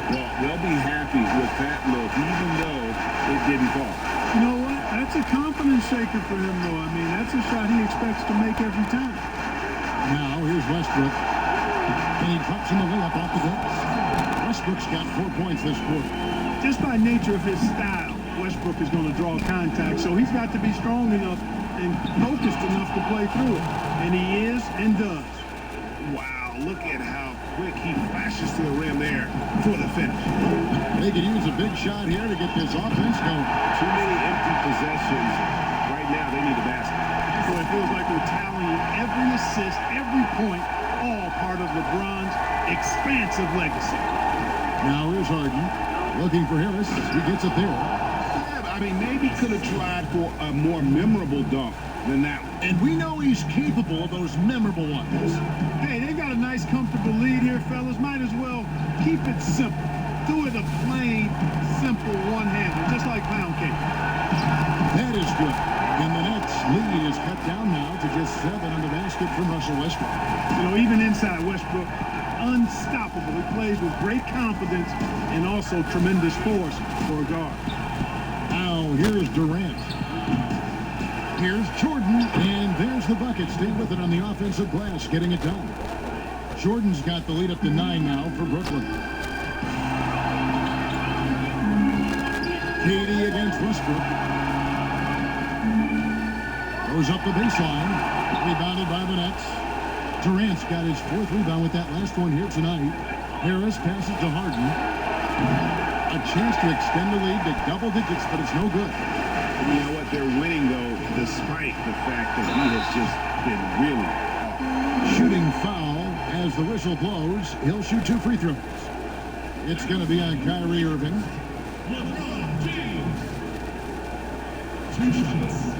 Well, they'll be happy with that look, even though it didn't fall. You know what? That's a confidence shaker for him, though. I mean, that's a shot he expects to make every time. Now, here's Westbrook. And he drops in the layup off the glass. Westbrook's got 4 points this quarter. Just by nature of his style, Westbrook is going to draw contact, so he's got to be strong enough and focused enough to play through it. And he is and does. Wow, look at how quick he flashes to the rim there for the finish. They could use a big shot here to get this offense going. Too many empty possessions. Right now, they need a basket. So it feels like we're tallying every assist, every point, all part of LeBron's expansive legacy. Now here's Harden. Looking for Harris. He gets it there. Yeah, I mean, maybe could have tried for a more memorable dunk than that one. And we know he's capable of those memorable ones. Hey, they got a nice, comfortable lead here, fellas. Might as well keep it simple. Do it a plain, simple one-hander, just like pound cake. That is good. And the Nets lead is cut down now to just 7 on the basket from Russell Westbrook. You know, even inside Westbrook, unstoppable. He plays with great confidence and also tremendous force for a guard. Now, here's Durant. Here's Jordan, and there's the bucket. Stay with it on the offensive glass, getting it done. Jordan's got the lead up to 9 now for Brooklyn. KD against Westbrook. Goes up the baseline. Rebounded by the Nets. Durant's got his 4th rebound with that last one here tonight. Harris passes to Harden. A chance to extend the lead to double digits, but it's no good. You know what? They're winning, though, despite the fact that he has just been really off. Shooting foul as the whistle blows. He'll shoot 2 free throws. It's going to be on Kyrie Irving. LeBron James. 2 shots.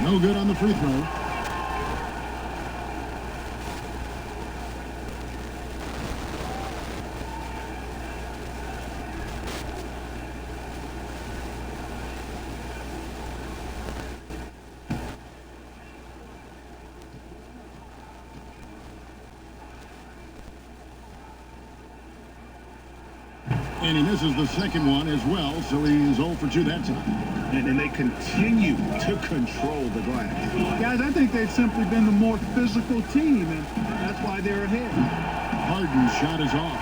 No good on the free throw. And he misses the second one as well, so he's 0 for 2 that time. And they continue to control the glass. Guys, I think they've simply been the more physical team, and that's why they're ahead. Harden's shot is off.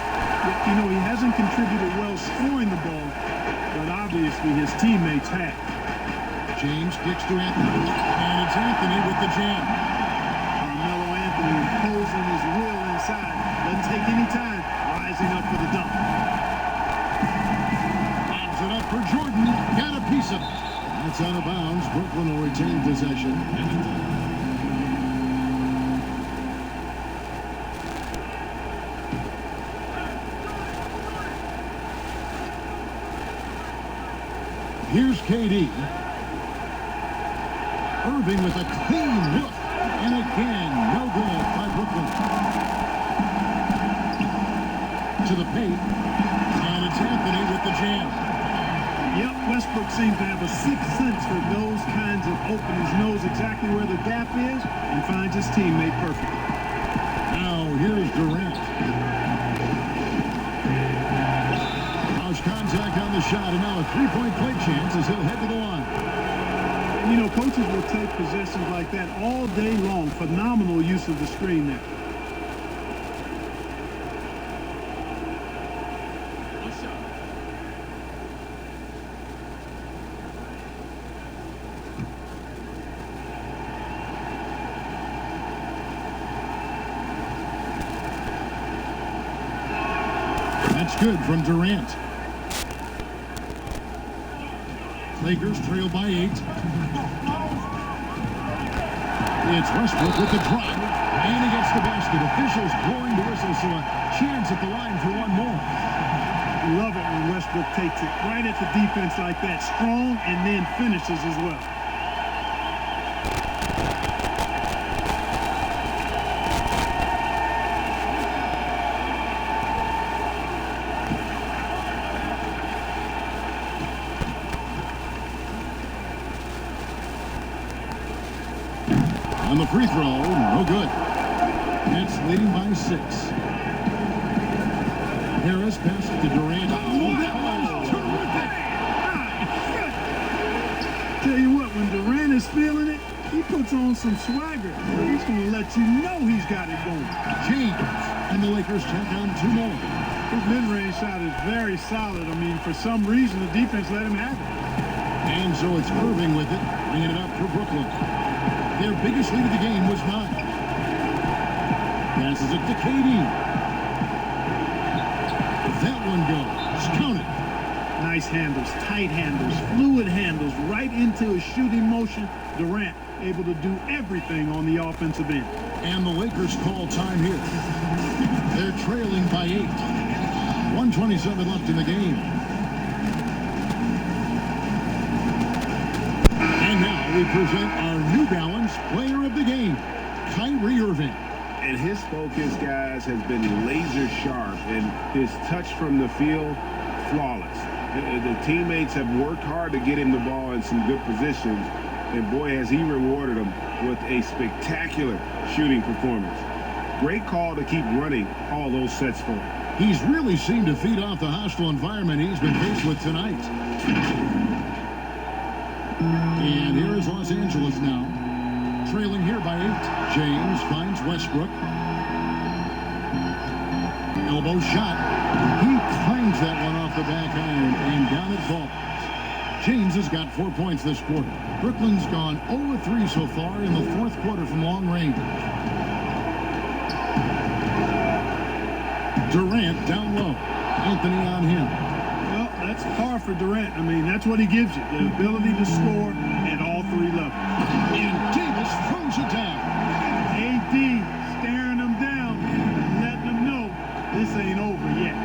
You know, he hasn't contributed well scoring the ball, but obviously his teammates have. James kicks to Anthony. And it's Anthony with the jam. Carmelo Anthony imposing his will inside. Doesn't take any time. Rising up for the dunk. Lobs it up for Jordan. Got a piece of it. That's out of bounds. Brooklyn will retain possession. Here's KD. Irving with a clean look. And again, no good by Brooklyn. To the paint. And it's Anthony with the jam. Yep, Westbrook seems to have a sixth sense for those kinds of openings. Knows exactly where the gap is and finds his teammate perfectly. Now here's Durant. Contact on the shot, and now a three-point play chance as he'll head to the line. You know, coaches will take possessions like that all day long. Phenomenal use of the screen there. That's good from Durant. Lakers trail by 8. It's Westbrook with the drive, and he gets the basket. Officials blowing the whistle, so a chance at the line for one more. Love it when Westbrook takes it right at the defense like that, strong, and then finishes as well. On the free throw, no good. Nets leading by 6. Harris passed to Durant. Oh, that was terrific! Tell you what, when Durant is feeling it, he puts on some swagger. He's going to let you know he's got it going. James, and the Lakers check on 2 more. His mid-range shot is very solid. I mean, for some reason, the defense let him have it. And so it's Irving with it, bringing it up for Brooklyn. Their biggest lead of the game was 9. Passes it to KD. That one goes. Count it. Nice handles, tight handles, fluid handles, right into his shooting motion. Durant able to do everything on the offensive end. And the Lakers call time here. They're trailing by 8. 1:27 left in the game. And now we present our New Balance player of the game, Kyrie Irving. And his focus, guys, has been laser sharp, and his touch from the field, flawless. The teammates have worked hard to get him the ball in some good positions, and boy, has he rewarded them with a spectacular shooting performance. Great call to keep running all those sets for him. He's really seemed to feed off the hostile environment he's been faced with tonight. And here is Los Angeles now, trailing here by 8. James finds Westbrook. Elbow shot. He claims that one off the back iron, and down it falls. James has got 4 points this quarter. Brooklyn's gone 0-3 so far in the 4th quarter from long range. Durant down low. Anthony on him. Well, that's par for Durant. I mean, that's what he gives you, the ability to score at all 3 levels. And Davis throws it down. AD staring him down and letting him know this ain't over yet.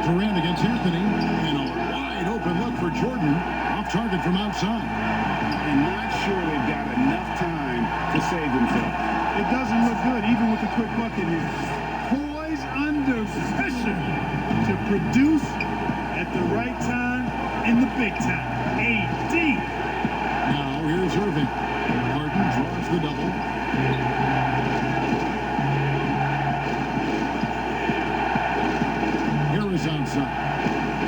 Durant against Anthony, and a wide open look for Jordan, off target from outside. And not sure they've got enough time to save themselves. It doesn't look good, even with the quick bucket here. Poised under pressure to produce at the right time in the big time. AD. Now here's Irving. Harden draws the double. Harris outside.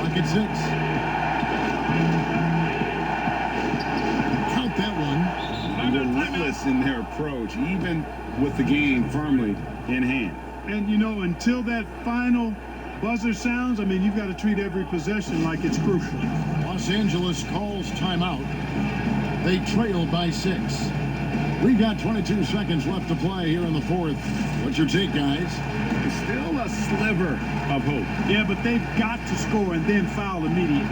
Bucket 6. Count that one. Relentless in their approach, even with the game firmly in hand. And, you know, until that final buzzer sounds, I mean, you've got to treat every possession like it's crucial. Los Angeles calls timeout. They trail by 6. We've got 22 seconds left to play here in the fourth. What's your take, guys? Still a sliver of hope. Yeah, but they've got to score and then foul immediately.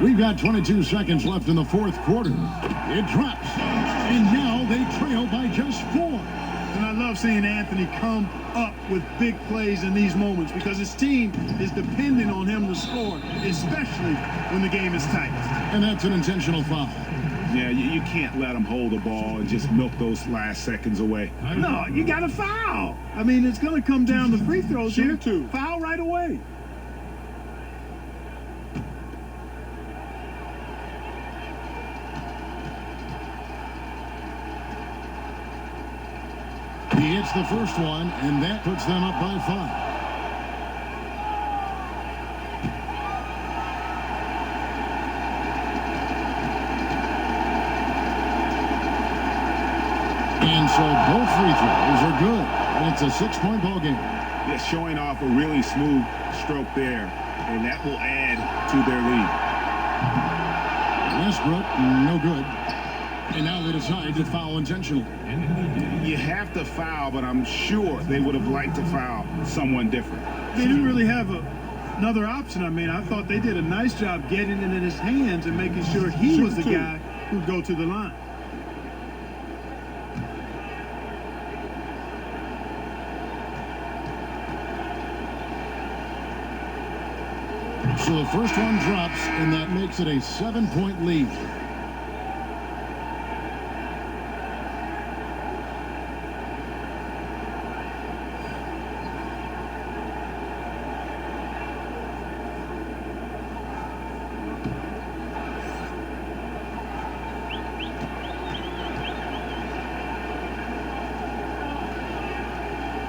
We've got 22 seconds left in the fourth quarter. It drops. And now they trail by just 4. And I love seeing Anthony come up with big plays in these moments because his team is depending on him to score, especially when the game is tight. And that's an intentional foul. Yeah, you can't let him hold the ball and just milk those last seconds away. No, you got to foul. I mean, it's going to come down to free throws here. Foul right away. He hits the first one, and that puts them up by 5. And so both free throws are good, and it's a 6-point ball game. Yeah, showing off a really smooth stroke there, and that will add to their lead. Westbrook, no good. And now they decide to foul intentionally. You have to foul, but I'm sure they would have liked to foul someone different. They didn't really have another option. I mean, I thought they did a nice job getting it in his hands and making sure he was the guy who'd go to the line. So the first one drops, and that makes it a 7-point lead.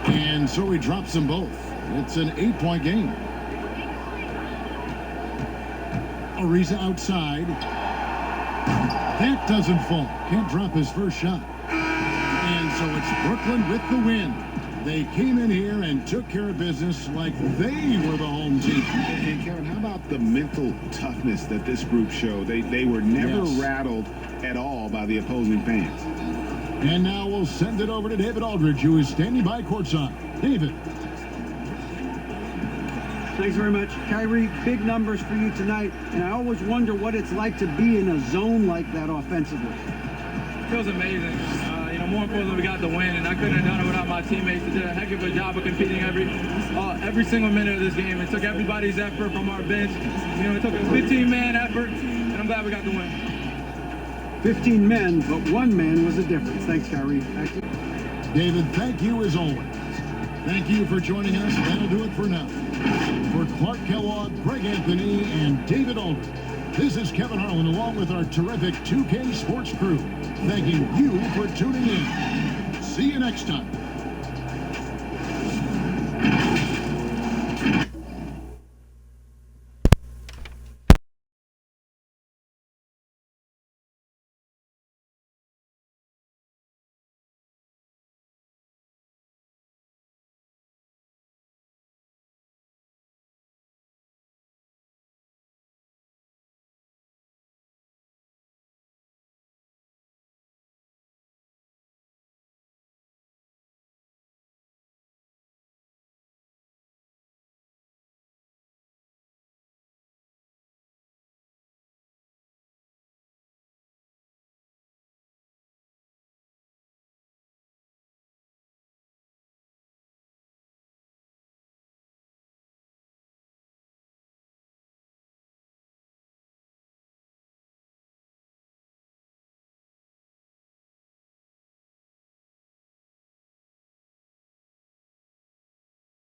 And so he drops them both. It's an 8-point game. Ariza outside. That doesn't fall. Can't drop his first shot. And so it's Brooklyn with the win. They came in here and took care of business like they were the home team. And Kevin, how about the mental toughness that this group showed? They were never rattled at all by the opposing fans. And now we'll send it over to David Aldridge, who is standing by courtside. David. Thanks very much. Kyrie, big numbers for you tonight, and I always wonder what it's like to be in a zone like that offensively. It feels amazing. More importantly, we got the win, and I couldn't have done it without my teammates. They did a heck of a job of competing every single minute of this game. It took everybody's effort from our bench. It took a 15-man effort, and I'm glad we got the win. 15 men, but one man was the difference. Thanks, Kyrie. David, thank you as always. Thank you for joining us. That'll do it for now. For Clark Kellogg, Greg Anthony, and David Aldridge, this is Kevin Harlan along with our terrific 2K Sports crew, thanking you for tuning in. See you next time.